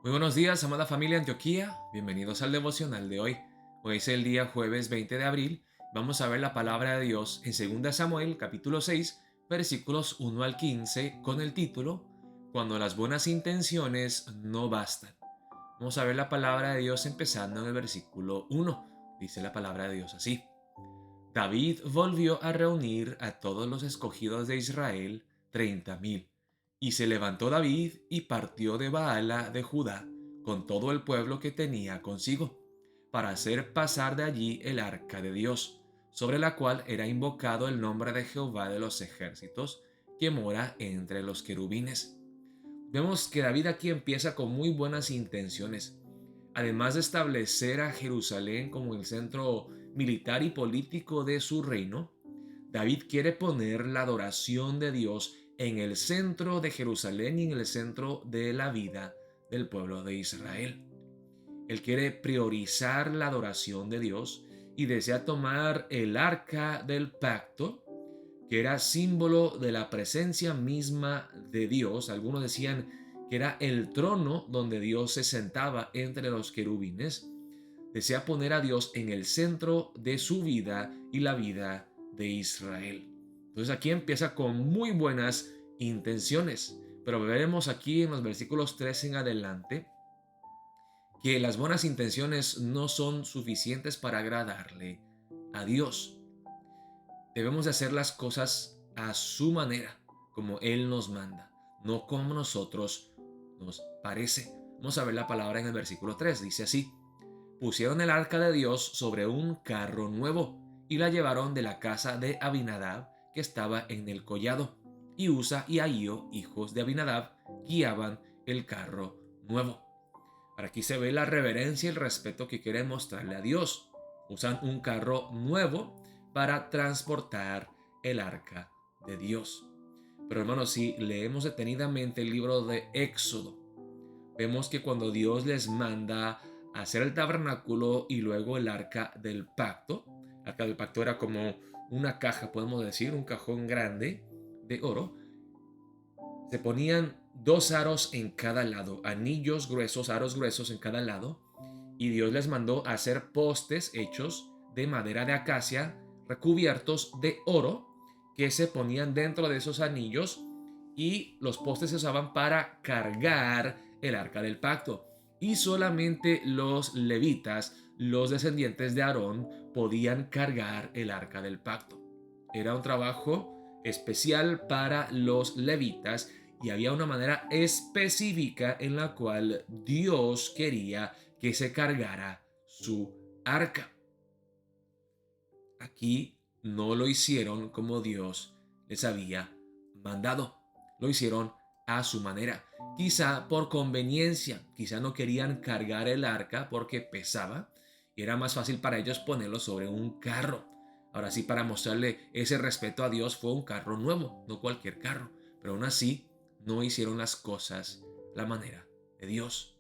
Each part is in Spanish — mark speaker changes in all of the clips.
Speaker 1: Muy buenos días, amada familia Antioquía. Bienvenidos al devocional de hoy. Hoy es el día jueves 20 de abril. Vamos a ver la palabra de Dios en 2 Samuel, capítulo 6, versículos 1 al 15, con el título Cuando las buenas intenciones no bastan. Vamos a ver la palabra de Dios empezando en el versículo 1. Dice la palabra de Dios así. David volvió a reunir a todos los escogidos de Israel, 30,000. Y se levantó David y partió de Baala de Judá con todo el pueblo que tenía consigo, para hacer pasar de allí el arca de Dios, sobre la cual era invocado el nombre de Jehová de los ejércitos, que mora entre los querubines. Vemos que David aquí empieza con muy buenas intenciones. Además de establecer a Jerusalén como el centro militar y político de su reino, David quiere poner la adoración de Dios en el centro de Jerusalén y en el centro de la vida del pueblo de Israel. Él quiere priorizar la adoración de Dios y desea tomar el arca del pacto, que era símbolo de la presencia misma de Dios. Algunos decían que era el trono donde Dios se sentaba entre los querubines. Desea poner a Dios en el centro de su vida y la vida de Israel. Entonces aquí empieza con muy buenas intenciones, pero veremos aquí en los versículos 3 en adelante que las buenas intenciones no son suficientes para agradarle a Dios. Debemos de hacer las cosas a su manera, como Él nos manda, no como nosotros nos parece. Vamos a ver la palabra en el versículo 3, dice así: pusieron el arca de Dios sobre un carro nuevo y la llevaron de la casa de Abinadab, que estaba en el collado, y Usa y Ahío, hijos de Abinadab, guiaban el carro nuevo. Para aquí se ve la reverencia y el respeto que quieren mostrarle a Dios. Usan un carro nuevo para transportar el arca de Dios. Pero hermanos, si leemos detenidamente el libro de Éxodo, vemos que cuando Dios les manda hacer el tabernáculo y luego el arca del pacto era como una caja, podemos decir, un cajón grande de oro. Se ponían dos aros en cada lado, anillos gruesos, aros gruesos en cada lado, y Dios les mandó hacer postes hechos de madera de acacia, recubiertos de oro, que se ponían dentro de esos anillos, y los postes se usaban para cargar el arca del pacto. Y solamente los levitas, los descendientes de Aarón, podían cargar el arca del pacto. Era un trabajo especial para los levitas y había una manera específica en la cual Dios quería que se cargara su arca. Aquí no lo hicieron como Dios les había mandado. Lo hicieron a su manera. Quizá por conveniencia, quizá no querían cargar el arca porque pesaba y era más fácil para ellos ponerlo sobre un carro. Ahora sí, para mostrarle ese respeto a Dios, fue un carro nuevo, no cualquier carro. Pero aún así, no hicieron las cosas la manera de Dios.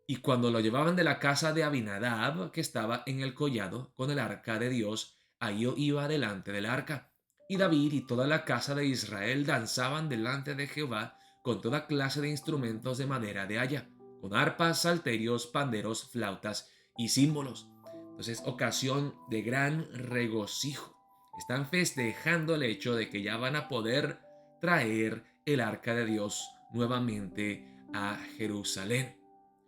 Speaker 1: Y cuando lo llevaban de la casa de Abinadab, que estaba en el collado, con el arca de Dios, Ahío iba delante del arca. Y David y toda la casa de Israel danzaban delante de Jehová con toda clase de instrumentos de madera de haya, con arpas, salterios, panderos, flautas y símbolos. Entonces, ocasión de gran regocijo. Están festejando el hecho de que ya van a poder traer el arca de Dios nuevamente a Jerusalén.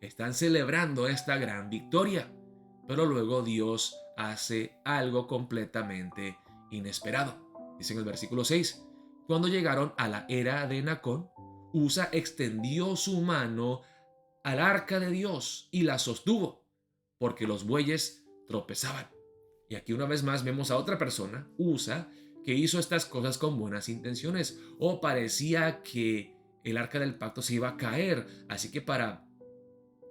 Speaker 1: Están celebrando esta gran victoria, pero luego Dios hace algo completamente inesperado. Dice en el versículo 6, cuando llegaron a la era de Nacón, Usa extendió su mano al arca de Dios y la sostuvo, porque los bueyes tropezaban. Y aquí una vez más vemos a otra persona, Usa, que hizo estas cosas con buenas intenciones, o parecía que el arca del pacto se iba a caer, así que para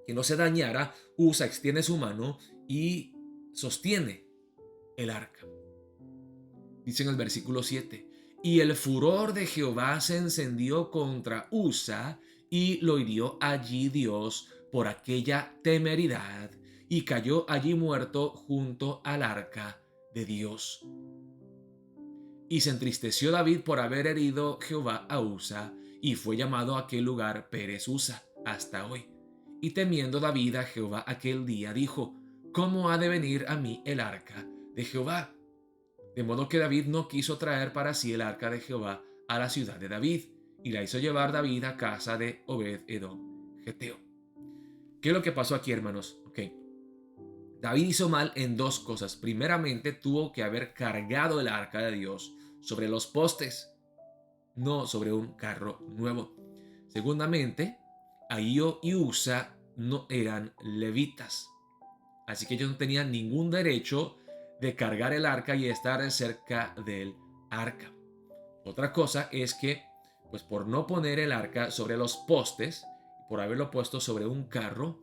Speaker 1: que no se dañara, Usa extiende su mano y sostiene el arca. Dice en el versículo 7, y el furor de Jehová se encendió contra Usa y lo hirió allí Dios por aquella temeridad y cayó allí muerto junto al arca de Dios. Y se entristeció David por haber herido Jehová a Usa y fue llamado a aquel lugar Pérez Usa hasta hoy. Y temiendo David a Jehová aquel día, dijo: ¿Cómo ha de venir a mí el arca de Jehová? De modo que David no quiso traer para sí el arca de Jehová a la ciudad de David, y la hizo llevar David a casa de Obed-edom, geteo. ¿Qué es lo que pasó aquí, hermanos? Ok. David hizo mal en dos cosas. Primeramente, tuvo que haber cargado el arca de Dios sobre los postes, no sobre un carro nuevo. Segundamente, Ahío y Usa no eran levitas, así que ellos no tenían ningún derecho de cargar el arca y estar cerca del arca. Otra cosa es que, pues por no poner el arca sobre los postes, por haberlo puesto sobre un carro,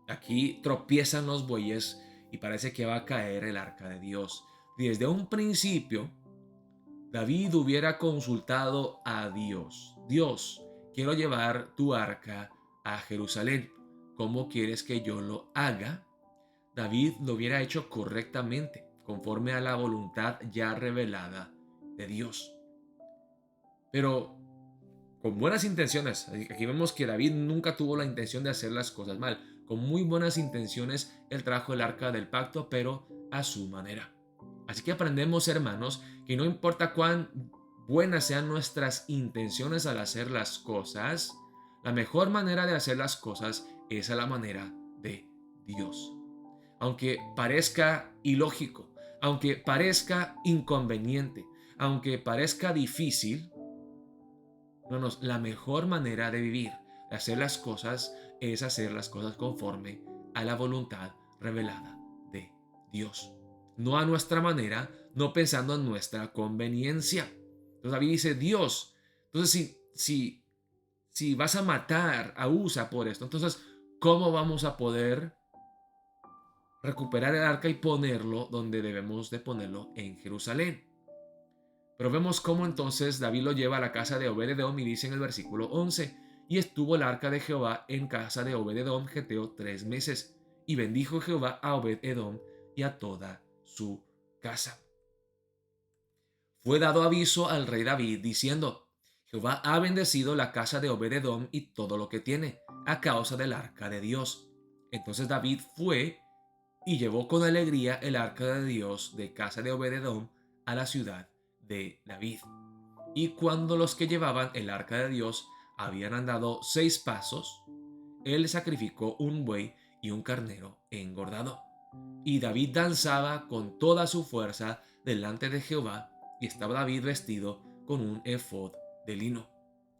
Speaker 1: aquí tropiezan los bueyes y parece que va a caer el arca de Dios. Desde un principio, David hubiera consultado a Dios. Dios, quiero llevar tu arca a Jerusalén. ¿Cómo quieres que yo lo haga? David lo hubiera hecho correctamente, conforme a la voluntad ya revelada de Dios. Pero con buenas intenciones. Aquí vemos que David nunca tuvo la intención de hacer las cosas mal. Con muy buenas intenciones, él trajo el arca del pacto, pero a su manera. Así que aprendemos, hermanos, que no importa cuán buenas sean nuestras intenciones al hacer las cosas, la mejor manera de hacer las cosas es a la manera de Dios. Aunque parezca ilógico, aunque parezca inconveniente, aunque parezca difícil, hermanos, la mejor manera de vivir, de hacer las cosas, es hacer las cosas conforme a la voluntad revelada de Dios. No a nuestra manera, no pensando en nuestra conveniencia. Entonces David dice: Dios, entonces si vas a matar a Usa por esto, entonces ¿cómo vamos a poder recuperar el arca y ponerlo donde debemos de ponerlo, en Jerusalén? Pero vemos cómo entonces David lo lleva a la casa de Obed-edom y dice en el versículo 11: y estuvo el arca de Jehová en casa de Obed-edom geteo 3 meses, y bendijo Jehová a Obed-edom y a toda su casa. Fue dado aviso al rey David diciendo: Jehová ha bendecido la casa de Obed-edom y todo lo que tiene, a causa del arca de Dios. Entonces David fue y llevó con alegría el arca de Dios de casa de Obed-edom a la ciudad de David. Y cuando los que llevaban el arca de Dios habían andado 6 pasos, él sacrificó un buey y un carnero engordado. Y David danzaba con toda su fuerza delante de Jehová, y estaba David vestido con un efod de lino.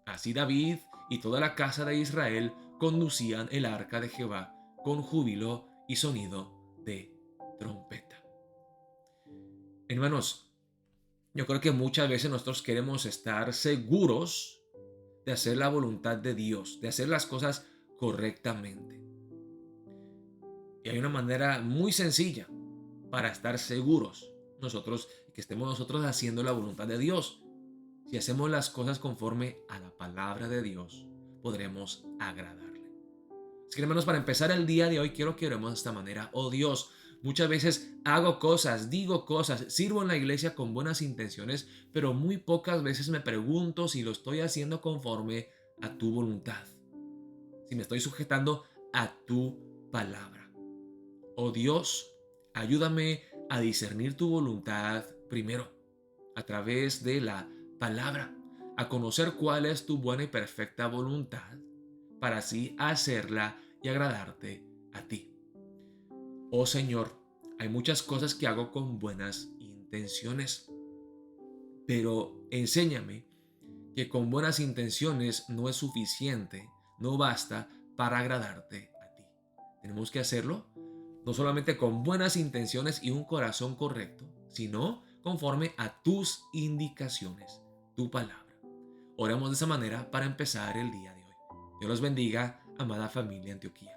Speaker 1: Así David y toda la casa de Israel conducían el arca de Jehová con júbilo y sonido de trompeta. Hermanos, yo creo que muchas veces nosotros queremos estar seguros de hacer la voluntad de Dios, de hacer las cosas correctamente. Y hay una manera muy sencilla para estar seguros nosotros, que estemos nosotros haciendo la voluntad de Dios. Si hacemos las cosas conforme a la palabra de Dios, podremos agradarle. Así que, hermanos, para empezar el día de hoy, quiero que oremos de esta manera. Oh Dios, muchas veces hago cosas, digo cosas, sirvo en la iglesia con buenas intenciones, pero muy pocas veces me pregunto si lo estoy haciendo conforme a tu voluntad, si me estoy sujetando a tu palabra. Oh Dios, ayúdame a discernir tu voluntad primero, a través de la palabra, a conocer cuál es tu buena y perfecta voluntad, para así hacerla y agradarte a ti. Oh Señor, hay muchas cosas que hago con buenas intenciones, pero enséñame que con buenas intenciones no es suficiente, no basta para agradarte a ti. Tenemos que hacerlo no solamente con buenas intenciones y un corazón correcto, sino conforme a tus indicaciones, tu palabra. Oremos de esa manera para empezar el día de hoy. Dios los bendiga, amada familia Antioquía.